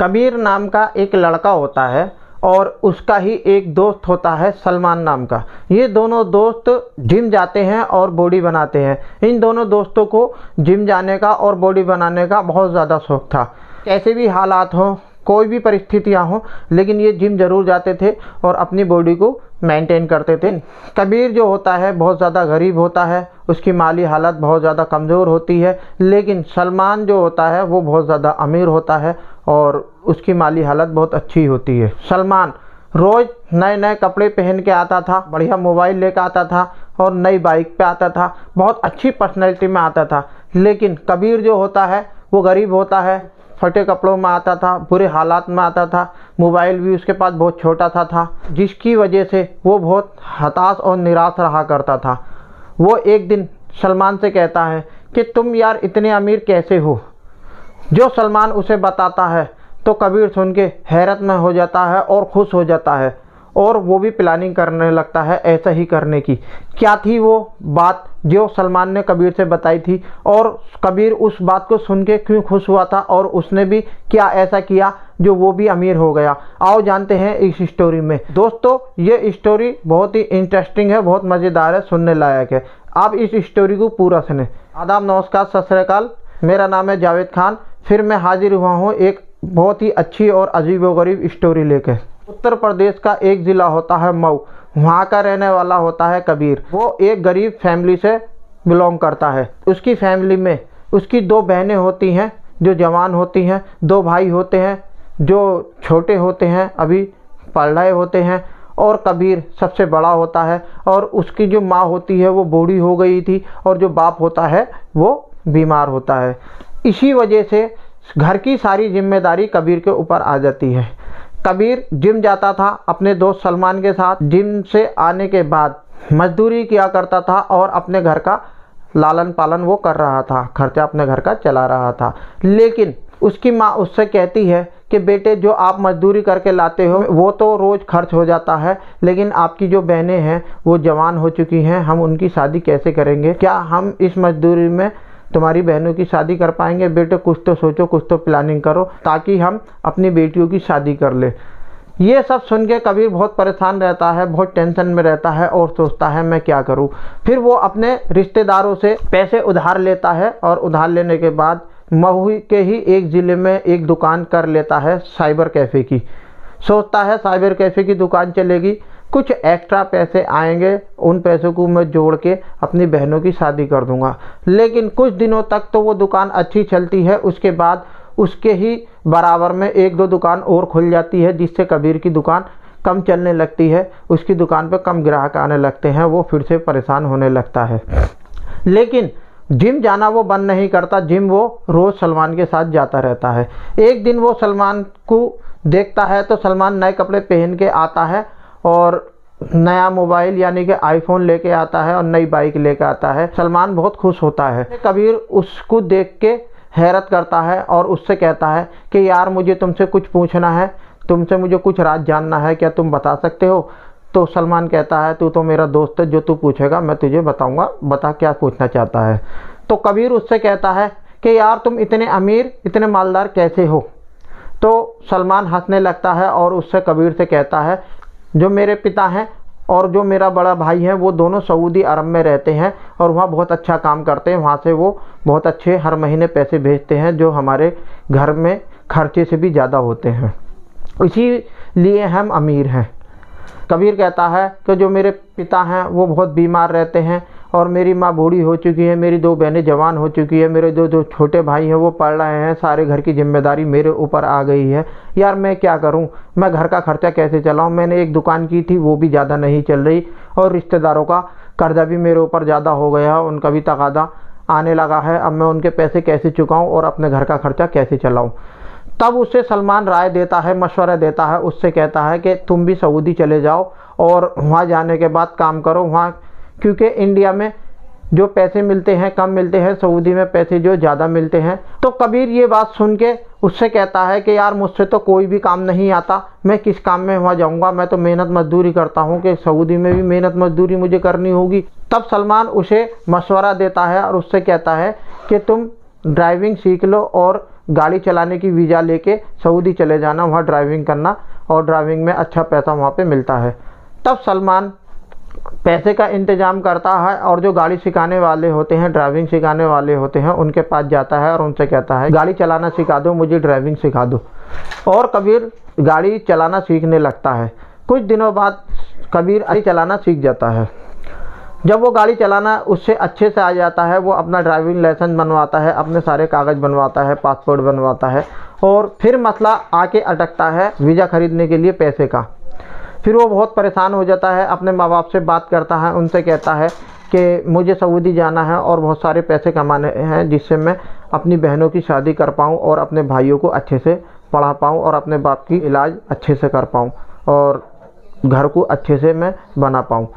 कबीर नाम का एक लड़का होता है और उसका ही एक दोस्त होता है सलमान नाम का। ये दोनों दोस्त जिम जाते हैं और बॉडी बनाते हैं। इन दोनों दोस्तों को जिम जाने का और बॉडी बनाने का बहुत ज़्यादा शौक था। कैसे भी हालात हों, कोई भी परिस्थितियाँ हों, लेकिन ये जिम ज़रूर जाते थे और अपनी बॉडी को मेंटेन करते थे। कबीर जो होता है बहुत ज़्यादा गरीब होता है, उसकी माली हालत बहुत ज़्यादा कमज़ोर होती है, लेकिन सलमान जो होता है वो बहुत ज़्यादा अमीर होता है और उसकी माली हालत बहुत अच्छी होती है। सलमान रोज़ नए नए कपड़े पहन के आता था, बढ़िया मोबाइल लेकर आता था और नई बाइक पे आता था, बहुत अच्छी पर्सनैलिटी में आता था। लेकिन कबीर जो होता है वो गरीब होता है, फटे कपड़ों में आता था, बुरे हालात में आता था, मोबाइल भी उसके पास बहुत छोटा सा था, जिसकी वजह से वो बहुत हताश और निराश रहा करता था। वो एक दिन सलमान से कहता है कि तुम यार इतने अमीर कैसे हो। जो सलमान उसे बताता है तो कबीर सुन के हैरत में हो जाता है और खुश हो जाता है और वो भी प्लानिंग करने लगता है ऐसा ही करने की। क्या थी वो बात जो सलमान ने कबीर से बताई थी और कबीर उस बात को सुन के क्यों खुश हुआ था और उसने भी क्या ऐसा किया जो वो भी अमीर हो गया। आओ जानते हैं इस स्टोरी में। दोस्तों ये स्टोरी बहुत ही इंटरेस्टिंग है, बहुत मज़ेदार है, सुनने लायक है। आप इस स्टोरी को पूरा सुने। आदाब, नमस्कार, सत श्री अकाल। मेरा नाम है जावेद खान। फिर मैं हाजिर हुआ हूँ एक बहुत ही अच्छी और अजीबोगरीब स्टोरी लेकर। उत्तर प्रदेश का एक ज़िला होता है मऊ, वहाँ का रहने वाला होता है कबीर। वो एक गरीब फैमिली से बिलोंग करता है। उसकी फैमिली में उसकी दो बहनें होती हैं जो जवान होती हैं, दो भाई होते हैं जो छोटे होते हैं, अभी पढ़ रहे होते हैं, और कबीर सबसे बड़ा होता है। और उसकी जो माँ होती है वो बूढ़ी हो गई थी और जो बाप होता है वो बीमार होता है। इसी वजह से घर की सारी जिम्मेदारी कबीर के ऊपर आ जाती है। कबीर जिम जाता था अपने दोस्त सलमान के साथ। जिम से आने के बाद मजदूरी किया करता था और अपने घर का लालन पालन वो कर रहा था, खर्चा अपने घर का चला रहा था। लेकिन उसकी माँ उससे कहती है कि बेटे जो आप मजदूरी करके लाते हो वो तो रोज़ खर्च हो जाता है, लेकिन आपकी जो बहनें हैं वो जवान हो चुकी हैं, हम उनकी शादी कैसे करेंगे? क्या हम इस मजदूरी में तुम्हारी बहनों की शादी कर पाएंगे? बेटे कुछ तो सोचो, कुछ तो प्लानिंग करो ताकि हम अपनी बेटियों की शादी कर ले। ये सब सुन के कबीर बहुत परेशान रहता है, बहुत टेंशन में रहता है और सोचता है मैं क्या करूं। फिर वो अपने रिश्तेदारों से पैसे उधार लेता है और उधार लेने के बाद मऊ के ही एक ज़िले में एक दुकान कर लेता है साइबर कैफ़े की। सोचता है साइबर कैफ़े की दुकान चलेगी, कुछ एक्स्ट्रा पैसे आएंगे, उन पैसों को मैं जोड़ के अपनी बहनों की शादी कर दूंगा। लेकिन कुछ दिनों तक तो वो दुकान अच्छी चलती है। उसके बाद उसके ही बराबर में एक दो दुकान और खुल जाती है, जिससे कबीर की दुकान कम चलने लगती है, उसकी दुकान पर कम ग्राहक आने लगते हैं, वो फिर से परेशान होने लगता है। लेकिन जिम जाना वो बंद नहीं करता। जिम वो रोज़ सलमान के साथ जाता रहता है। एक दिन वो सलमान को देखता है तो सलमान नए कपड़े पहन के आता है और नया मोबाइल यानी कि आईफोन लेके आता है और नई बाइक लेके आता है। सलमान बहुत खुश होता है। कबीर उसको देख के हैरत करता है और उससे कहता है कि यार मुझे तुमसे कुछ पूछना है, तुमसे मुझे कुछ राज जानना है, क्या तुम बता सकते हो? तो सलमान कहता है तू तो मेरा दोस्त है, जो तू पूछेगा मैं तुझे बताऊंगा, बता क्या पूछना चाहता है। तो कबीर उससे कहता है कि यार तुम इतने अमीर, इतने मालदार कैसे हो? तो सलमान हंसने लगता है और उससे कबीर से कहता है जो मेरे पिता हैं और जो मेरा बड़ा भाई है वो दोनों सऊदी अरब में रहते हैं और वहाँ बहुत अच्छा काम करते हैं। वहाँ से वो बहुत अच्छे हर महीने पैसे भेजते हैं जो हमारे घर में खर्चे से भी ज़्यादा होते हैं, इसीलिए हम अमीर हैं। कबीर कहता है कि जो मेरे पिता हैं वो बहुत बीमार रहते हैं और मेरी माँ बूढ़ी हो चुकी है, मेरी दो बहनें जवान हो चुकी है, मेरे दो छोटे भाई हैं वो पढ़ रहे हैं, सारे घर की जिम्मेदारी मेरे ऊपर आ गई है। यार मैं क्या करूं, मैं घर का खर्चा कैसे चलाऊं? मैंने एक दुकान की थी वो भी ज़्यादा नहीं चल रही और रिश्तेदारों का कर्जा भी मेरे ऊपर ज़्यादा हो गया, उनका भी तकादा आने लगा है। अब मैं उनके पैसे कैसे चुकाऊँ और अपने घर का खर्चा कैसे चलाऊँ? तब उससे सलमान राय देता है, मशवरा देता है। उससे कहता है कि तुम भी सऊदी चले जाओ और वहाँ जाने के बाद काम करो वहाँ, क्योंकि इंडिया में जो पैसे मिलते हैं कम मिलते हैं, सऊदी में पैसे जो ज़्यादा मिलते हैं। तो कबीर ये बात सुन के उससे कहता है कि यार मुझसे तो कोई भी काम नहीं आता, मैं किस काम में वहाँ जाऊँगा, मैं तो मेहनत मजदूरी करता हूँ कि सऊदी में भी मेहनत मजदूरी मुझे करनी होगी। तब सलमान उसे मशवरा देता है और उससे कहता है कि तुम ड्राइविंग सीख लो और गाड़ी चलाने की वीज़ा लेके सऊदी चले जाना, वहाँ ड्राइविंग करना और ड्राइविंग में अच्छा पैसा वहाँ पे मिलता है। तब सलमान पैसे का इंतज़ाम करता है और जो गाड़ी सिखाने वाले होते हैं, ड्राइविंग सिखाने वाले होते हैं, उनके पास जाता है और उनसे कहता है गाड़ी चलाना सिखा दो, मुझे ड्राइविंग सिखा दो। और कबीर गाड़ी चलाना सीखने लगता है। कुछ दिनों बाद कबीर गाड़ी चलाना सीख जाता है। जब वो गाड़ी चलाना उससे अच्छे से आ जाता है, वो अपना ड्राइविंग लाइसेंस बनवाता है, अपने सारे कागज़ बनवाता है, पासपोर्ट बनवाता है, और फिर मसला आके अटकता है वीज़ा ख़रीदने के लिए पैसे का। फिर वो बहुत परेशान हो जाता है, अपने माँ बाप से बात करता है, उनसे कहता है कि मुझे सऊदी जाना है और बहुत सारे पैसे कमाने हैं जिससे मैं अपनी बहनों की शादी कर पाऊँ और अपने भाइयों को अच्छे से पढ़ा पाऊँ और अपने बाप की इलाज अच्छे से कर पाऊँ और घर को अच्छे से मैं बना पाऊँ।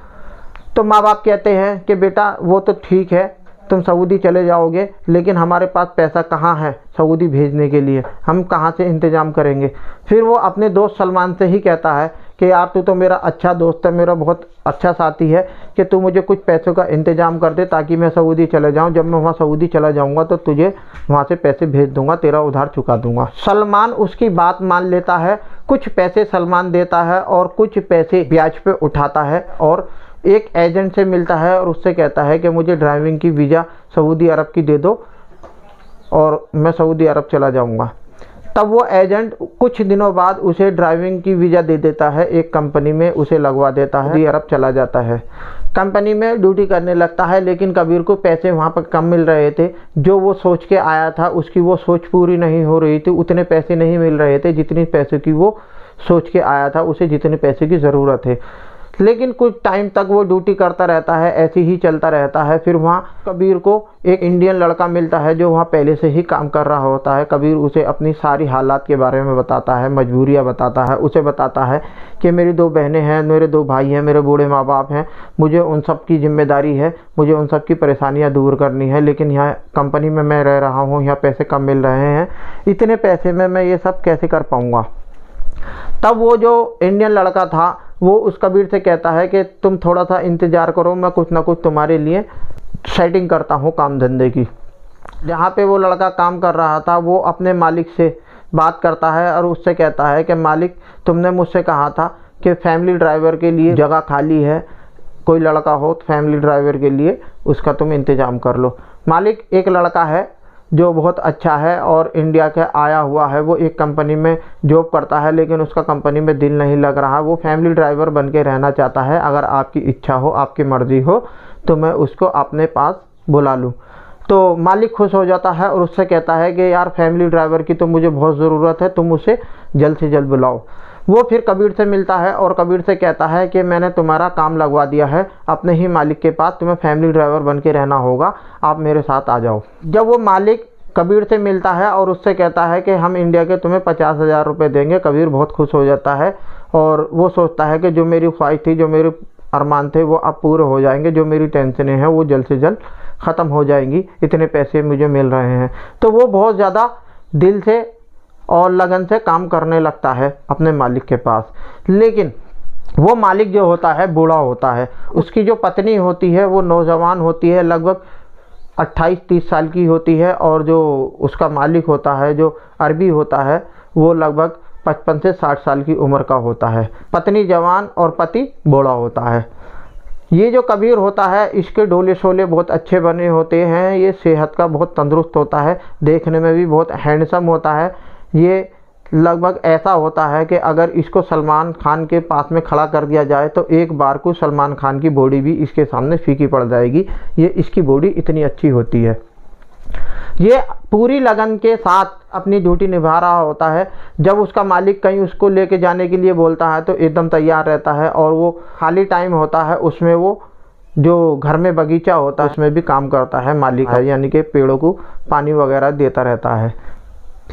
तो माँ बाप कहते हैं कि बेटा वो तो ठीक है, तुम सऊदी चले जाओगे, लेकिन हमारे पास पैसा कहाँ है सऊदी भेजने के लिए, हम कहाँ से इंतज़ाम करेंगे। फिर वो अपने दोस्त सलमान से ही कहता है कि यार तू तो मेरा अच्छा दोस्त है, मेरा बहुत अच्छा साथी है, कि तू मुझे कुछ पैसों का इंतज़ाम कर दे ताकि मैं सऊदी चले जाऊं। जब मैं वहाँ सऊदी चला जाऊंगा तो तुझे वहाँ से पैसे भेज दूंगा, तेरा उधार चुका दूंगा। सलमान उसकी बात मान लेता है, कुछ पैसे सलमान देता है और कुछ पैसे ब्याज पे उठाता है और एक एजेंट से मिलता है और उससे कहता है कि मुझे ड्राइविंग की वीज़ा सऊदी अरब की दे दो और मैं सऊदी अरब चला जाऊंगा। तब वो एजेंट कुछ दिनों बाद उसे ड्राइविंग की वीज़ा दे देता है, एक कंपनी में उसे लगवा देता है, सऊदी अरब चला जाता है। कंपनी में ड्यूटी करने लगता है, लेकिन कबीर को पैसे वहाँ पर कम मिल रहे थे। जो वो सोच के आया था उसकी वो सोच पूरी नहीं हो रही थी, उतने पैसे नहीं मिल रहे थे जितने पैसे की वो सोच के आया था, उसे जितने पैसे की ज़रूरत है। लेकिन कुछ टाइम तक वो ड्यूटी करता रहता है, ऐसे ही चलता रहता है। फिर वहाँ कबीर को एक इंडियन लड़का मिलता है जो वहाँ पहले से ही काम कर रहा होता है। कबीर उसे अपनी सारी हालात के बारे में बताता है, मजबूरियाँ बताता है। उसे बताता है कि मेरी 2 बहनें हैं, मेरे 2 भाई हैं, मेरे बूढ़े माँ बाप हैं, मुझे उन सब की जिम्मेदारी है, मुझे उन सब की परेशानियाँ दूर करनी है, लेकिन यहाँ कंपनी में मैं रह रहा हूँ, यहाँ पैसे कम मिल रहे हैं, इतने पैसे में मैं ये सब कैसे कर पाऊँगा। तब वो जो इंडियन लड़का था वो उस कबीर से कहता है कि तुम थोड़ा सा इंतज़ार करो, मैं कुछ ना कुछ तुम्हारे लिए सेटिंग करता हूँ काम धंधे की। जहाँ पे वो लड़का काम कर रहा था वो अपने मालिक से बात करता है और उससे कहता है कि मालिक तुमने मुझसे कहा था कि फैमिली ड्राइवर के लिए जगह खाली है, कोई लड़का हो तो फैमिली ड्राइवर के लिए उसका तुम इंतज़ाम कर लो। मालिक एक लड़का है जो बहुत अच्छा है और इंडिया का आया हुआ है, वो एक कंपनी में जॉब करता है, लेकिन उसका कंपनी में दिल नहीं लग रहा, वो फैमिली ड्राइवर बन के रहना चाहता है। अगर आपकी इच्छा हो, आपकी मर्ज़ी हो तो मैं उसको अपने पास बुला लूँ। तो मालिक खुश हो जाता है और उससे कहता है कि यार फैमिली ड्राइवर की तो मुझे बहुत ज़रूरत है, तुम उसे जल्द से जल्द बुलाओ। वो फिर कबीर से मिलता है और कबीर से कहता है कि मैंने तुम्हारा काम लगवा दिया है अपने ही मालिक के पास, तुम्हें फैमिली ड्राइवर बन के रहना होगा, आप मेरे साथ आ जाओ। जब वो मालिक कबीर से मिलता है और उससे कहता है कि हम इंडिया के तुम्हें 50,000 रुपये देंगे, कबीर बहुत खुश हो जाता है और वो सोचता है कि जो मेरी ख्वाहिश थी, जो मेरे अरमान थे वो अब पूरे हो जाएंगे, जो मेरी टेंशनें हैं वो जल्द से जल्द ख़त्म हो जाएंगी, इतने पैसे मुझे मिल रहे हैं। तो वो बहुत ज़्यादा दिल से और लगन से काम करने लगता है अपने मालिक के पास। लेकिन वो मालिक जो होता है बूढ़ा होता है, उसकी जो पत्नी होती है वो नौजवान होती है, लगभग 28-30 साल की होती है, और जो उसका मालिक होता है जो अरबी होता है वो लगभग 55 से 60 साल की उम्र का होता है। पत्नी जवान और पति बूढ़ा होता है। ये जो कबीर होता है इसके डोले शोले बहुत अच्छे बने होते हैं, ये सेहत का बहुत तंदुरुस्त होता है, देखने में भी बहुत हैंडसम होता है। ये लगभग ऐसा होता है कि अगर इसको सलमान खान के पास में खड़ा कर दिया जाए तो एक बार को सलमान खान की बॉडी भी इसके सामने फीकी पड़ जाएगी, ये इसकी बॉडी इतनी अच्छी होती है। ये पूरी लगन के साथ अपनी ड्यूटी निभा रहा होता है। जब उसका मालिक कहीं उसको लेके जाने के लिए बोलता है तो एकदम तैयार रहता है, और वो खाली टाइम होता है उसमें वो जो घर में बगीचा होता है उसमें भी काम करता है मालिक है, यानी कि पेड़ों को पानी वगैरह देता रहता है।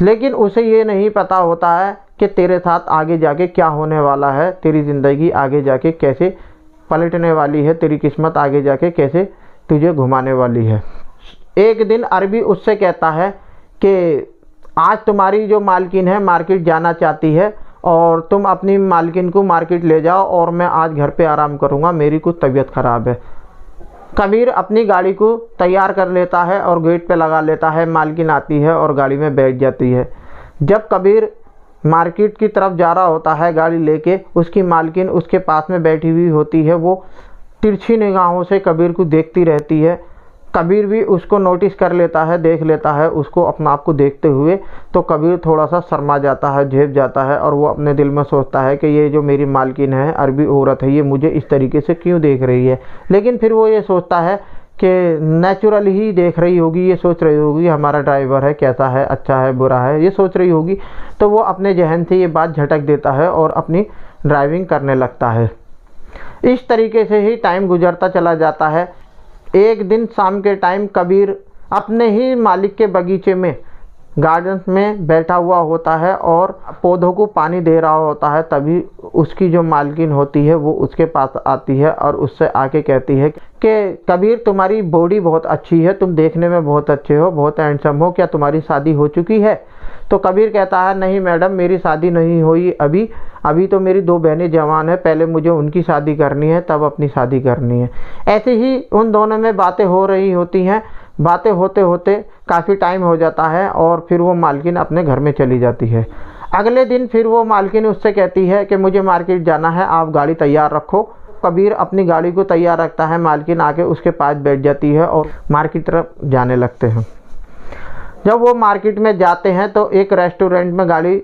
लेकिन उसे ये नहीं पता होता है कि तेरे साथ आगे जाके क्या होने वाला है, तेरी ज़िंदगी आगे जाके कैसे पलटने वाली है, तेरी किस्मत आगे जाके कैसे तुझे घुमाने वाली है। एक दिन अरबी उससे कहता है कि आज तुम्हारी जो मालकिन है मार्केट जाना चाहती है और तुम अपनी मालकिन को मार्केट ले जाओ और मैं आज घर पे आराम करूँगा, मेरी कुछ तबीयत ख़राब है। कबीर अपनी गाड़ी को तैयार कर लेता है और गेट पे लगा लेता है। मालकिन आती है और गाड़ी में बैठ जाती है। जब कबीर मार्केट की तरफ जा रहा होता है गाड़ी लेके, उसकी मालकिन उसके पास में बैठी हुई होती है। वो तिरछी निगाहों से कबीर को देखती रहती है। कबीर भी उसको नोटिस कर लेता है, देख लेता है उसको अपना आप को देखते हुए। तो कबीर थोड़ा सा शर्मा जाता है, झेप जाता है और वो अपने दिल में सोचता है कि ये जो मेरी मालकिन है, अरबी औरत है, ये मुझे इस तरीके से क्यों देख रही है। लेकिन फिर वो ये सोचता है कि नेचुरल ही देख रही होगी, ये सोच रही होगी हमारा ड्राइवर है, कैसा है, अच्छा है, बुरा है, ये सोच रही होगी। तो वो अपने जहन से ये बात झटक देता है और अपनी ड्राइविंग करने लगता है। इस तरीके से ही टाइम गुजरता चला जाता है। एक दिन शाम के टाइम कबीर अपने ही मालिक के बगीचे में, गार्डन में बैठा हुआ होता है और पौधों को पानी दे रहा होता है। तभी उसकी जो मालकिन होती है वो उसके पास आती है और उससे आके कहती है कि कबीर, तुम्हारी बॉडी बहुत अच्छी है, तुम देखने में बहुत अच्छे हो, बहुत हैंडसम हो, क्या तुम्हारी शादी हो चुकी है? तो कबीर कहता है, नहीं मैडम, मेरी शादी नहीं हुई अभी तो मेरी 2 बहनें जवान है, पहले मुझे उनकी शादी करनी है, तब अपनी शादी करनी है। ऐसे ही उन दोनों में बातें हो रही होती हैं। बातें होते होते काफ़ी टाइम हो जाता है और फिर वो मालकिन अपने घर में चली जाती है। अगले दिन फिर वो मालकिन उससे कहती है कि मुझे मार्केट जाना है, आप गाड़ी तैयार रखो। कबीर अपनी गाड़ी को तैयार रखता है। मालकिन आके उसके पास बैठ जाती है और मार्केट तरफ जाने लगते हैं। जब वो मार्केट में जाते हैं तो एक रेस्टोरेंट में गाड़ी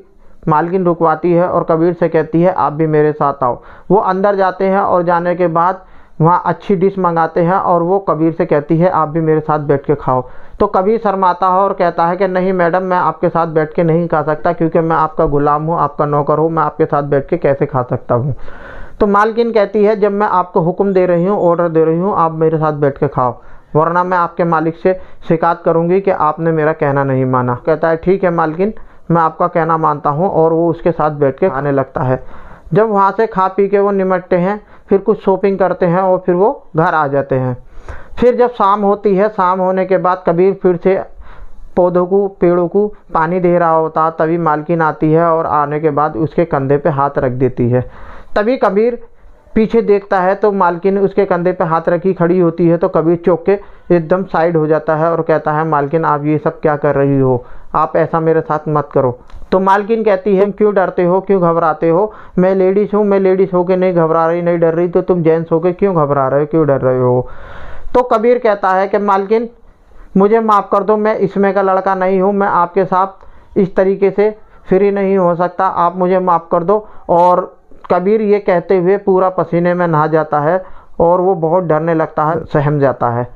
मालकिन रुकवाती है और कबीर से कहती है, आप भी मेरे साथ आओ। वो अंदर जाते हैं और जाने के बाद वहाँ अच्छी डिश मंगाते हैं और वो कबीर से कहती है, आप भी मेरे साथ बैठ के खाओ। तो कबीर शर्माता है और कहता है कि नहीं मैडम, मैं आपके साथ बैठ के नहीं खा सकता, क्योंकि मैं आपका गुलाम हूँ, आपका नौकर हूँ, मैं आपके साथ बैठ के कैसे खा सकता हूँ। तो मालकिन कहती है, जब मैं आपको हुक्म दे रही हूँ, ऑर्डर दे रही हूँ, आप मेरे साथ बैठ के खाओ, वरना मैं आपके मालिक से शिकायत करूँगी कि आपने मेरा कहना नहीं माना। कहता है, ठीक है मालकिन, मैं आपका कहना मानता हूँ, और वो उसके साथ बैठ के खाने लगता है। जब वहाँ से खा पी के वो निमटते हैं, फिर कुछ शॉपिंग करते हैं और फिर वो घर आ जाते हैं। फिर जब शाम होती है, शाम होने के बाद कबीर फिर से पौधों को, पेड़ों को पानी दे रहा होता, तभी मालकिन आती है और आने के बाद उसके कंधे पे हाथ रख देती है। तभी कबीर पीछे देखता है तो मालकिन उसके कंधे पे हाथ रखी खड़ी होती है। तो कबीर चौंक के एकदम साइड हो जाता है और कहता है, मालकिन आप ये सब क्या कर रही हो, आप ऐसा मेरे साथ मत करो। तो मालकिन कहती है, क्यों डरते हो, क्यों घबराते हो, मैं लेडीज़ हूँ, मैं लेडीज़ होके नहीं घबरा रही, नहीं डर रही, तो तुम जेंट्स होके क्यों घबरा रहे हो, क्यों डर रहे हो। तो कबीर कहता है कि मालकिन मुझे माफ़ कर दो, मैं इसमें का लड़का नहीं हूँ, मैं आपके साथ इस तरीके से फ्री नहीं हो सकता, आप मुझे माफ़ कर दो। और कबीर ये कहते हुए पूरा पसीने में नहा जाता है और वो बहुत डरने लगता है, सहम जाता है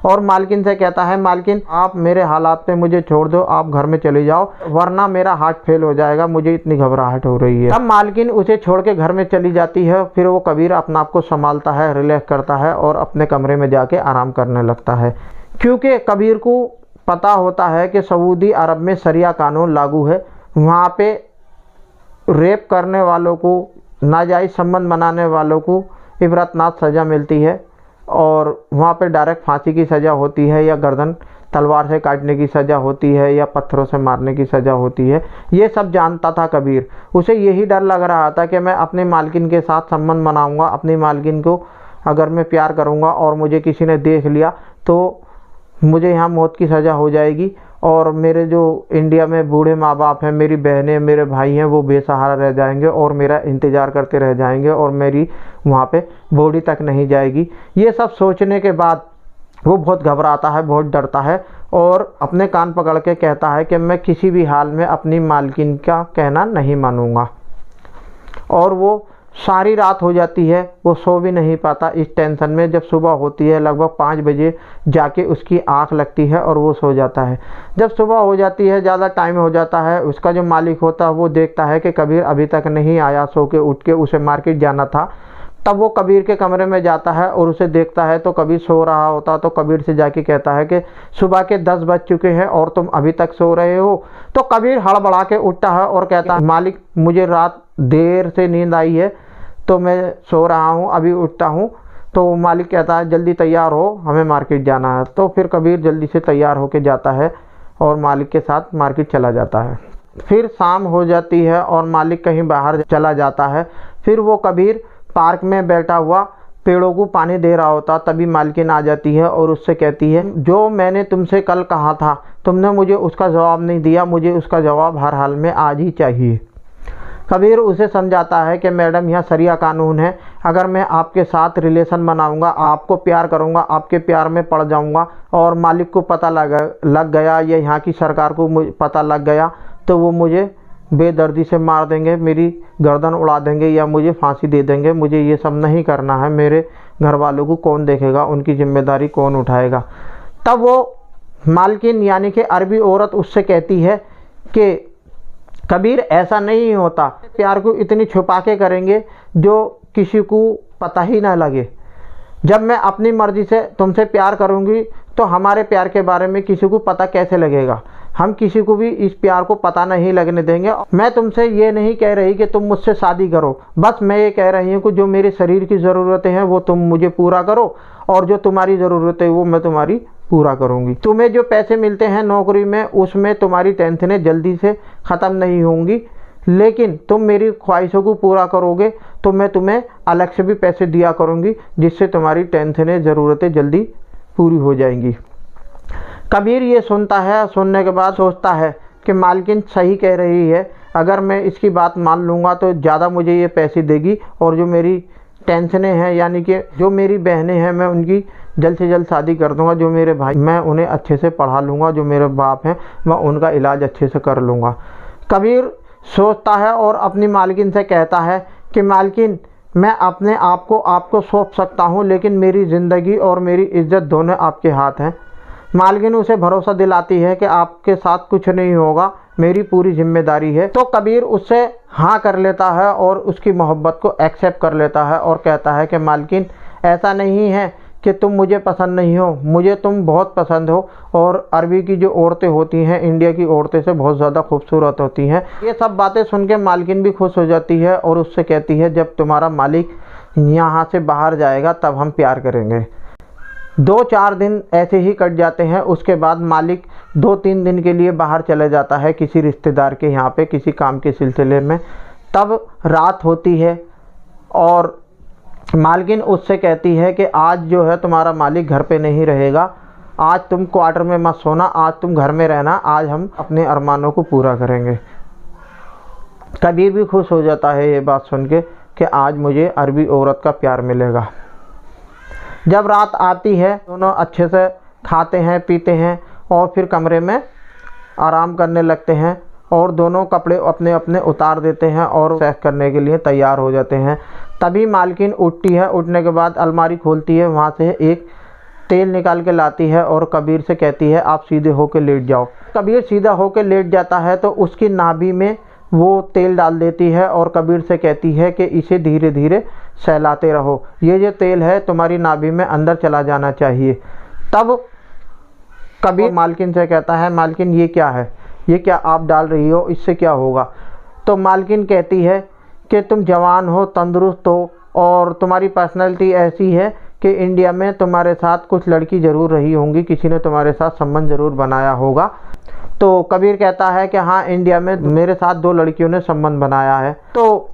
और मालकिन से कहता है, मालकिन आप मेरे हालात पे मुझे छोड़ दो, आप घर में चले जाओ, वरना मेरा हार्ट फेल हो जाएगा, मुझे इतनी घबराहट हो रही है। तब मालकिन उसे छोड़ के घर में चली जाती है। फिर वो कबीर अपना आप को संभालता है, रिलैक्स करता है और अपने कमरे में जाके आराम करने लगता है, क्योंकि कबीर को पता होता है कि सऊदी अरब में शरिया कानून लागू है। वहाँ पे रेप करने वालों को, नाजायज़ संबंध बनाने वालों को इबरतनाक सज़ा मिलती है और वहाँ पे डायरेक्ट फांसी की सज़ा होती है, या गर्दन तलवार से काटने की सज़ा होती है, या पत्थरों से मारने की सज़ा होती है। ये सब जानता था कबीर। उसे यही डर लग रहा था कि मैं अपनी मालकिन के साथ संबंध बनाऊंगा, अपनी मालकिन को अगर मैं प्यार करूंगा और मुझे किसी ने देख लिया तो मुझे यहाँ मौत की सज़ा हो जाएगी, और मेरे जो इंडिया में बूढ़े माँ बाप हैं, मेरी बहनें, मेरे भाई हैं, वो बेसहारा रह जाएंगे और मेरा इंतज़ार करते रह जाएंगे और मेरी वहाँ पे बॉडी तक नहीं जाएगी। ये सब सोचने के बाद वो बहुत घबराता है, बहुत डरता है और अपने कान पकड़ के कहता है कि मैं किसी भी हाल में अपनी मालकिन का कहना नहीं मानूंगा। और वो सारी रात हो जाती है, वो सो भी नहीं पाता इस टेंशन में। जब सुबह होती है लगभग 5 बजे जाके उसकी आंख लगती है और वो सो जाता है। जब सुबह हो जाती है, ज़्यादा टाइम हो जाता है, उसका जो मालिक होता है वो देखता है कि कबीर अभी तक नहीं आया, सो के उठ के उसे मार्केट जाना था। तब वो कबीर के कमरे में जाता है और उसे देखता है तो कबीर सो रहा होता। तो कबीर से जाके कहता है कि सुबह के 10 बज चुके हैं और तुम अभी तक सो रहे हो। तो कबीर हड़बड़ा के उठता है और कहता है, मालिक मुझे रात देर से नींद आई है तो मैं सो रहा हूँ, अभी उठता हूँ। तो मालिक कहता है, जल्दी तैयार हो, हमें मार्केट जाना है। तो फिर कबीर जल्दी से तैयार होके जाता है और मालिक के साथ मार्केट चला जाता है। फिर शाम हो जाती है और मालिक कहीं बाहर चला जाता है। फिर वो कबीर पार्क में बैठा हुआ पेड़ों को पानी दे रहा होता, तभी मालकिन आ जाती है और उससे कहती है, जो मैंने तुमसे कल कहा था तुमने मुझे उसका जवाब नहीं दिया, मुझे उसका जवाब हर हाल में आज ही चाहिए। कबीर उसे समझाता है कि मैडम यहाँ शरिया कानून है, अगर मैं आपके साथ रिलेशन बनाऊंगा, आपको प्यार करूंगा, आपके प्यार में पड़ जाऊंगा और मालिक को पता लग गया या यहाँ की सरकार को पता लग गया तो वो मुझे बेदर्दी से मार देंगे, मेरी गर्दन उड़ा देंगे या मुझे फांसी दे देंगे। मुझे ये सब नहीं करना है। मेरे घर वालों को कौन देखेगा, उनकी जिम्मेदारी कौन उठाएगा। तब वो मालकिन यानी कि अरबी औरत उससे कहती है कि कबीर ऐसा नहीं होता, प्यार को इतनी छुपा के करेंगे जो किसी को पता ही ना लगे। जब मैं अपनी मर्जी से तुमसे प्यार करूंगी तो हमारे प्यार के बारे में किसी को पता कैसे लगेगा। हम किसी को भी इस प्यार को पता नहीं लगने देंगे। मैं तुमसे ये नहीं कह रही कि तुम मुझसे शादी करो, बस मैं ये कह रही हूँ कि जो मेरे शरीर की ज़रूरतें हैं वो तुम मुझे पूरा करो और जो तुम्हारी ज़रूरतें वो मैं तुम्हारी पूरा करूँगी। तुम्हें जो पैसे मिलते हैं नौकरी में उसमें तुम्हारी टेंशनें जल्दी से ख़त्म नहीं होंगी, लेकिन तुम मेरी ख्वाहिशों को पूरा करोगे तो मैं तुम्हें अलग से भी पैसे दिया करूँगी, जिससे तुम्हारी टेंशनें ज़रूरतें जल्दी पूरी हो जाएंगी। कबीर ये सुनता है, सुनने के बाद सोचता है कि मालकिन सही कह रही है, अगर मैं इसकी बात मान लूँगा तो ज़्यादा मुझे ये पैसे देगी और जो मेरी टेंशनें हैं यानी कि जो मेरी बहनें हैं मैं उनकी जल्द से जल्द शादी कर दूँगा, जो मेरे भाई मैं उन्हें अच्छे से पढ़ा लूँगा, जो मेरे बाप हैं मैं उनका इलाज अच्छे से कर लूँगा। कबीर सोचता है और अपनी मालकिन से कहता है कि मालकिन मैं अपने आप को आपको सौंप सकता हूँ, लेकिन मेरी ज़िंदगी और मेरी इज्जत दोनों आपके हाथ हैं। मालकिन उसे भरोसा दिलाती है कि आपके साथ कुछ नहीं होगा, मेरी पूरी जिम्मेदारी है। तो कबीर उससे हाँ कर लेता है और उसकी मोहब्बत को एक्सेप्ट कर लेता है और कहता है कि मालकिन ऐसा नहीं है कि तुम मुझे पसंद नहीं हो, मुझे तुम बहुत पसंद हो और अरबी की जो औरतें होती हैं इंडिया की औरतें से बहुत ज़्यादा खूबसूरत होती हैं। ये सब बातें सुन के मालकिन भी खुश हो जाती है और उससे कहती है जब तुम्हारा मालिक यहाँ से बाहर जाएगा तब हम प्यार करेंगे। 2-4 दिन ऐसे ही कट जाते हैं। उसके बाद मालिक 2-3 दिन के लिए बाहर चले जाता है किसी रिश्तेदार के यहाँ पे किसी काम के सिलसिले में। तब रात होती है और मालकिन उससे कहती है कि आज जो है तुम्हारा मालिक घर पे नहीं रहेगा, आज तुम क्वार्टर में मत सोना, आज तुम घर में रहना, आज हम अपने अरमानों को पूरा करेंगे। कबीर भी खुश हो जाता है ये बात सुन के कि आज मुझे अरबी औरत का प्यार मिलेगा। जब रात आती है दोनों अच्छे से खाते हैं पीते हैं और फिर कमरे में आराम करने लगते हैं और दोनों कपड़े अपने अपने उतार देते हैं और सेक्स करने के लिए तैयार हो जाते हैं। तभी मालकिन उठती है, उठने के बाद अलमारी खोलती है, वहाँ से एक तेल निकाल के लाती है और कबीर से कहती है आप सीधे होकर लेट जाओ। कबीर सीधा होकर लेट जाता है तो उसकी नाभि में वो तेल डाल देती है और कबीर से कहती है कि इसे धीरे धीरे सहलाते रहो, ये जो तेल है तुम्हारी नाभि में अंदर चला जाना चाहिए। तब कबीर मालकिन से कहता है मालकिन ये क्या है, ये क्या आप डाल रही हो, इससे क्या होगा। तो मालकिन कहती है कि तुम जवान हो, तंदुरुस्त हो और तुम्हारी पर्सनैलिटी ऐसी है कि इंडिया में तुम्हारे साथ कुछ लड़की ज़रूर रही होंगी, किसी ने तुम्हारे साथ संबंध ज़रूर बनाया होगा। तो कबीर कहता है कि हाँ इंडिया में मेरे साथ 2 लड़कियों ने संबंध बनाया है। तो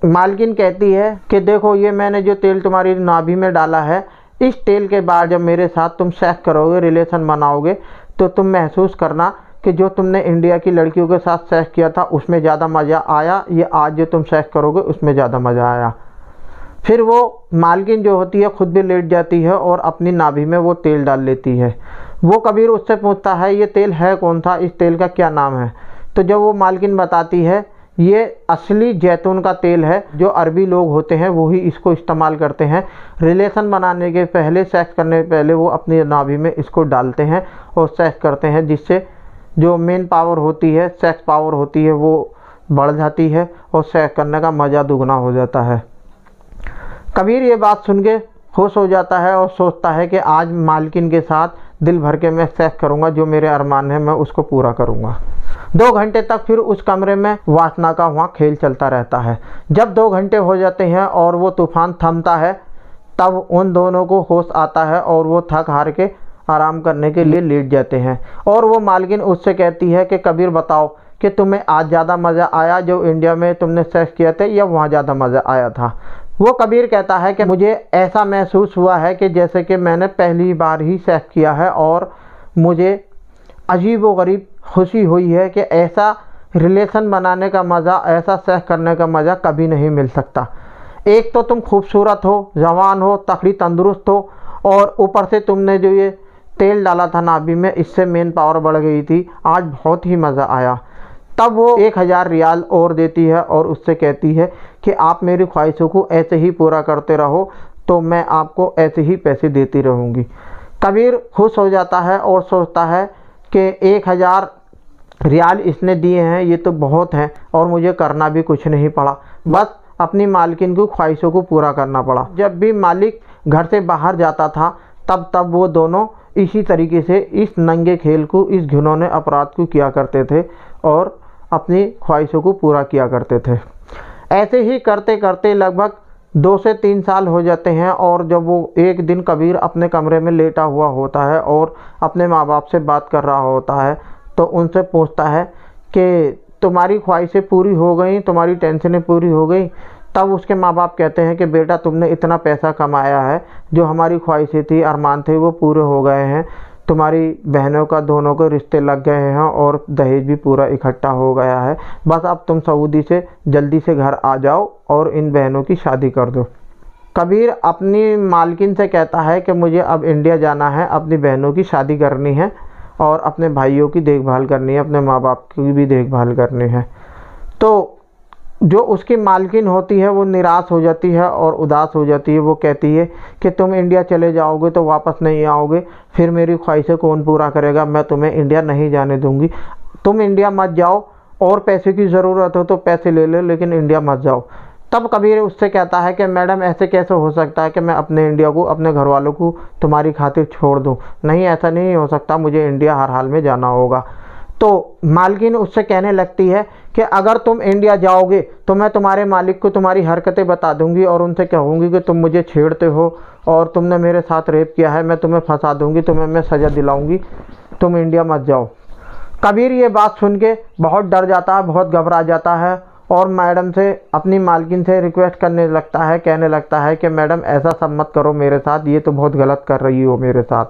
मालकिन कहती है कि देखो ये मैंने जो तेल तुम्हारी नाभि में डाला है, इस तेल के बाद जब मेरे साथ तुम सेक्स करोगे, रिलेशन बनाओगे तो तुम महसूस करना कि जो तुमने इंडिया की लड़कियों के साथ सेक्स किया था उसमें ज़्यादा मज़ा आया, ये आज जो तुम सेक्स करोगे उसमें ज़्यादा मज़ा आया। फिर वो मालकिन जो होती है खुद भी लेट जाती है और अपनी नाभि में वो तेल डाल लेती है। वो कबीर उससे पूछता है ये तेल है कौन था, इस तेल का क्या नाम है। तो जब वो मालकिन बताती है ये असली जैतून का तेल है, जो अरबी लोग होते हैं वही इसको इस्तेमाल करते हैं। रिलेशन बनाने के पहले, सेक्स करने से पहले वो अपनी नाभि में इसको डालते हैं और सेक्स करते हैं, जिससे जो मेन पावर होती है, सेक्स पावर होती है, वो बढ़ जाती है और सेक्स करने का मज़ा दुगना हो जाता है। कबीर ये बात सुन के खुश हो जाता है और सोचता है कि आज मालकिन के साथ दिल भर के मैं सेक्स करूँगा, जो मेरे अरमान है मैं उसको पूरा करूँगा। 2 घंटे तक फिर उस कमरे में वासना का वहाँ खेल चलता रहता है। जब 2 घंटे हो जाते हैं और वो तूफान थमता है तब उन दोनों को होश आता है और वो थक हार के आराम करने के लिए लेट जाते हैं। और वो मालकिन उससे कहती है कि कबीर बताओ कि तुम्हें आज ज़्यादा मज़ा आया जो इंडिया में तुमने सेक्स किया था या वहाँ ज़्यादा मज़ा आया था। वो कबीर कहता है कि मुझे ऐसा महसूस हुआ है कि जैसे कि मैंने पहली बार ही सेक्स किया है और मुझे अजीब व गरीब खुशी हुई है कि ऐसा रिलेशन बनाने का मज़ा, ऐसा सेक्स करने का मज़ा कभी नहीं मिल सकता। एक तो तुम खूबसूरत हो, जवान हो, तगड़ी तंदुरुस्त हो, और ऊपर से तुमने जो ये तेल डाला था नाभि में, इससे मेन पावर बढ़ गई थी। आज बहुत ही मज़ा आया। तब वो 1000 रियाल और देती है और उससे कहती है कि आप मेरी ख्वाहिशों को ऐसे ही पूरा करते रहो तो मैं आपको ऐसे ही पैसे देती रहूँगी। कबीर खुश हो जाता है और सोचता है कि 1000 रियाल इसने दिए हैं, ये तो बहुत हैं और मुझे करना भी कुछ नहीं पड़ा, बस अपनी मालकिन की ख्वाहिशों को पूरा करना पड़ा। जब भी मालिक घर से बाहर जाता था तब वो दोनों इसी तरीके से इस नंगे खेल को, इस घिनौने अपराध को किया करते थे और अपनी ख्वाहिशों को पूरा किया करते थे। ऐसे ही करते करते लगभग 2 से 3 साल हो जाते हैं और जब वो एक दिन कबीर अपने कमरे में लेटा हुआ होता है और अपने माँ बाप से बात कर रहा होता है तो उनसे पूछता है कि तुम्हारी ख्वाहिशें पूरी हो गई, तुम्हारी टेंशनें पूरी हो गई। तब उसके माँ बाप कहते हैं कि बेटा तुमने इतना पैसा कमाया है, जो हमारी ख्वाहिशें थी, अरमान थे, वो पूरे हो गए हैं। तुम्हारी बहनों का दोनों के रिश्ते लग गए हैं और दहेज भी पूरा इकट्ठा हो गया है। बस अब तुम सऊदी से जल्दी से घर आ जाओ और इन बहनों की शादी कर दो। कबीर अपनी मालकिन से कहता है कि मुझे अब इंडिया जाना है, अपनी बहनों की शादी करनी है और अपने भाइयों की देखभाल करनी है, अपने माँ बाप की भी देखभाल करनी है। तो जो उसकी मालकिन होती है वो निराश हो जाती है और उदास हो जाती है। वो कहती है कि तुम इंडिया चले जाओगे तो वापस नहीं आओगे, फिर मेरी ख्वाहिशें कौन पूरा करेगा, मैं तुम्हें इंडिया नहीं जाने दूंगी। तुम इंडिया मत जाओ, और पैसे की ज़रूरत हो तो पैसे ले लो, लेकिन इंडिया मत जाओ। तब कबीर उससे कहता है कि मैडम ऐसे कैसे हो सकता है कि मैं अपने इंडिया को, अपने घर वालों को तुम्हारी खातिर छोड़ दूँ। नहीं, ऐसा नहीं हो सकता, मुझे इंडिया हर हाल में जाना होगा। तो मालकिन उससे कहने लगती है कि अगर तुम इंडिया जाओगे तो मैं तुम्हारे मालिक को तुम्हारी हरकतें बता दूंगी और उनसे कहूँगी कि तुम मुझे छेड़ते हो और तुमने मेरे साथ रेप किया है, मैं तुम्हें फंसा दूंगी, तुम्हें मैं सज़ा दिलाऊंगी, तुम इंडिया मत जाओ। कबीर ये बात सुन के बहुत डर जाता है, बहुत घबरा जाता है और मैडम से, अपनी मालकिन से रिक्वेस्ट करने लगता है, कहने लगता है कि मैडम ऐसा सब मत करो मेरे साथ, ये तो बहुत गलत कर रही हो मेरे साथ।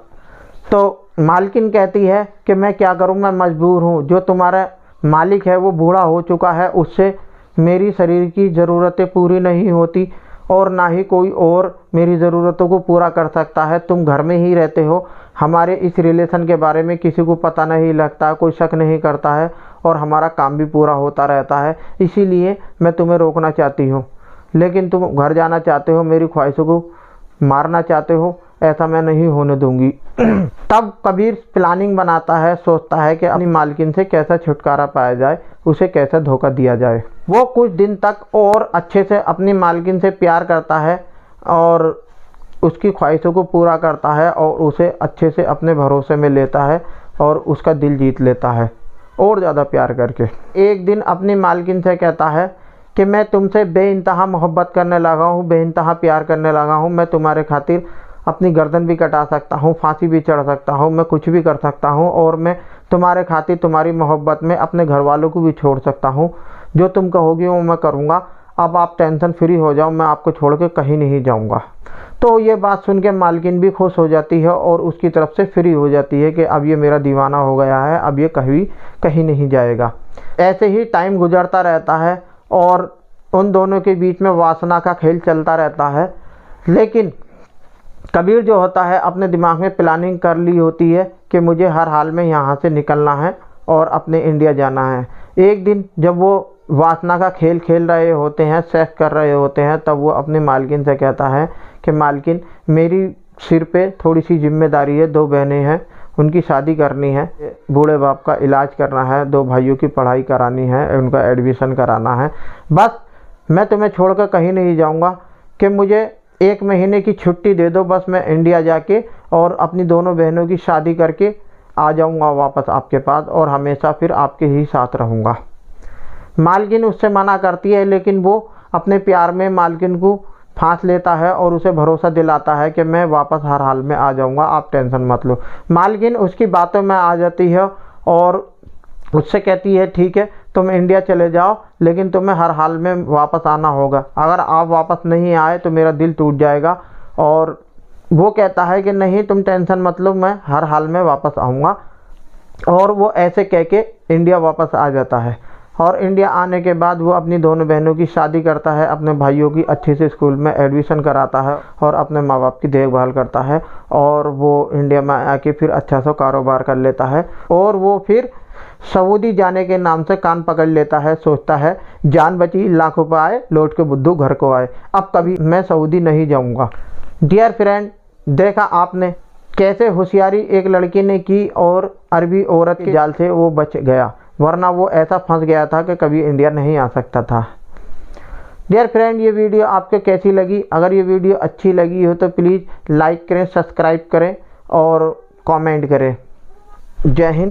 तो मालकिन कहती है कि मैं क्या करूं, मैं मजबूर हूं। जो तुम्हारा मालिक है वो बूढ़ा हो चुका है, उससे मेरी शरीर की ज़रूरतें पूरी नहीं होती और ना ही कोई और मेरी ज़रूरतों को पूरा कर सकता है। तुम घर में ही रहते हो, हमारे इस रिलेशन के बारे में किसी को पता नहीं लगता, कोई शक नहीं करता है और हमारा काम भी पूरा होता रहता है। इसीलिए मैं तुम्हें रोकना चाहती हूँ, लेकिन तुम घर जाना चाहते हो, मेरी ख्वाहिशों को मारना चाहते हो, ऐसा मैं नहीं होने दूंगी। तब कबीर प्लानिंग बनाता है, सोचता है कि अपनी मालकिन से कैसा छुटकारा पाया जाए, उसे कैसा धोखा दिया जाए। वो कुछ दिन तक और अच्छे से अपनी मालकिन से प्यार करता है और उसकी ख्वाहिशों को पूरा करता है और उसे अच्छे से अपने भरोसे में लेता है और उसका दिल जीत लेता है और ज़्यादा प्यार करके। एक दिन अपनी मालकिन से कहता है कि मैं तुमसे बेइंतहा मोहब्बत करने लगा हूँ, बेइंतहा प्यार करने लगा हूँ। मैं तुम्हारे खातिर अपनी गर्दन भी कटा सकता हूँ, फांसी भी चढ़ सकता हूँ, मैं कुछ भी कर सकता हूँ और मैं तुम्हारे खातिर, तुम्हारी मोहब्बत में अपने घर वालों को भी छोड़ सकता हूँ। जो तुम कहोगी वो मैं करूँगा। अब आप टेंशन फ्री हो जाओ, मैं आपको छोड़ के कहीं नहीं जाऊँगा। तो ये बात सुन के मालकिन भी खुश हो जाती है और उसकी तरफ से फ्री हो जाती है कि अब ये मेरा दीवाना हो गया है, अब ये कहीं नहीं जाएगा। ऐसे ही टाइम गुजरता रहता है और उन दोनों के बीच में वासना का खेल चलता रहता है। लेकिन कबीर जो होता है अपने दिमाग में प्लानिंग कर ली होती है कि मुझे हर हाल में यहाँ से निकलना है और अपने इंडिया जाना है। एक दिन जब वो वासना का खेल खेल रहे होते हैं, सेक्स कर रहे होते हैं, तब वो अपनी मालकिन से कहता है कि मालकिन, मेरी सिर पे थोड़ी सी जिम्मेदारी है, 2 बहनें हैं, उनकी शादी करनी है, बूढ़े बाप का इलाज करना है, 2 भाइयों की पढ़ाई करानी है, उनका एडमिशन कराना है। बस मैं तुम्हें छोड़कर कहीं नहीं जाऊंगा कि मुझे 1 महीने की छुट्टी दे दो, बस मैं इंडिया जाके और अपनी दोनों बहनों की शादी करके आ जाऊंगा वापस आपके पास और हमेशा फिर आपके ही साथ रहूंगा। मालकिन उससे मना करती है, लेकिन वो अपने प्यार में मालकिन को फांस लेता है और उसे भरोसा दिलाता है कि मैं वापस हर हाल में आ जाऊंगा, आप टेंशन मत लो। मालकिन उसकी बातों में आ जाती है और उससे कहती है ठीक है, तुम इंडिया चले जाओ, लेकिन तुम्हें हर हाल में वापस आना होगा। अगर आप वापस नहीं आए तो मेरा दिल टूट जाएगा। और वो कहता है कि नहीं, तुम टेंशन मत लो, मैं हर हाल में वापस आऊँगा। और वो ऐसे कह के इंडिया वापस आ जाता है। और इंडिया आने के बाद वो अपनी दोनों बहनों की शादी करता है, अपने भाइयों की अच्छे से स्कूल में एडमिशन कराता है और अपने माँ बाप की देखभाल करता है। और वो इंडिया में आके फिर अच्छा सा कारोबार कर लेता है। और वो फिर सऊदी जाने के नाम से कान पकड़ लेता है, सोचता है जान बची लाखों पाए, लौट के बुद्धू घर को आए, अब कभी मैं सऊदी नहीं जाऊँगा। डियर फ्रेंड, देखा आपने कैसे होशियारी एक लड़की ने की और अरबी औरत के जाल से वो बच गया, वरना वो ऐसा फंस गया था कि कभी इंडिया नहीं आ सकता था। डियर फ्रेंड, ये वीडियो आपको कैसी लगी? अगर ये वीडियो अच्छी लगी हो तो प्लीज़ लाइक करें, सब्सक्राइब करें और कमेंट करें। जय हिंद।